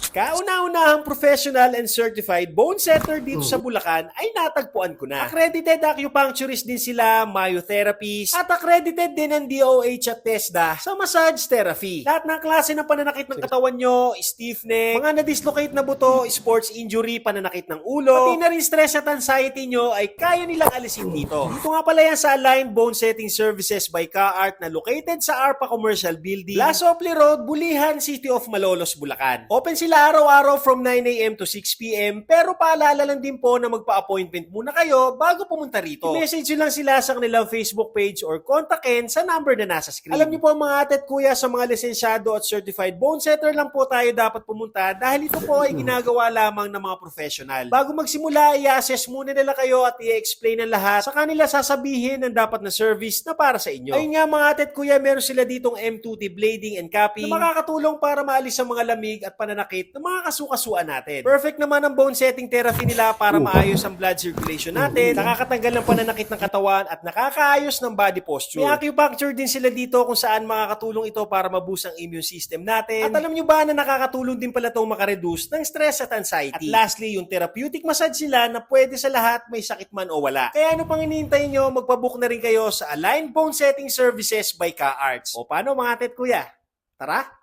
Kauna-unahang professional and certified bone setter dito sa Bulacan ay natagpuan ko na. Accredited acupuncturist din sila, myotherapist, at accredited din ng DOH at TESDA sa massage therapy. Lahat ng klase ng pananakit ng katawan nyo, stiff neck, mga na-dislocate na buto, sports injury, pananakit ng ulo, pati na rin stress at anxiety nyo ay kaya nilang alisin dito. Dito nga pala yan sa Aligned Bone Setting Services by Ka-Art na located sa ARPA Commercial Building, Las Opli Road, Bulihan, City of Malolos, Bulacan. Open sila araw-araw from 9 a.m. to 6 p.m. pero paalala lang din po na magpa-appointment muna kayo bago pumunta rito. I-message nyo lang sila sa kanilang Facebook page or kontakin sa number na nasa screen. Alam niyo po mga ate at kuya, sa mga lisensyado at certified bone setter lang po tayo dapat pumunta dahil ito po ay ginagawa lamang ng mga professional. Bago magsimula, i-assess muna nila kayo at i-explain ang lahat. Sa kanila sasabihin ang dapat na service na para sa inyo. Ayun nga mga ate at kuya, meron sila ditong M2T blading and capping na makakatulong para maalis ang mga lamig at pananakit ng mga kasukasuan natin. Perfect naman ang bone setting therapy nila para maayos ang blood circulation natin, nakakatanggal ng pananakit ng katawan at nakakaayos ng body posture. May acupuncture din sila dito kung saan makakatulong ito para maboost ang immune system natin. At alam nyo ba na nakakatulong din pala itong makareduce ng stress at anxiety. At lastly, yung therapeutic massage sila na pwede sa lahat, may sakit man o wala. Kaya ano pang hinihintay nyo, magpabook na rin kayo sa Aligned Bone Setting Services by Ka-Arts. O paano mga tet kuya? Tara!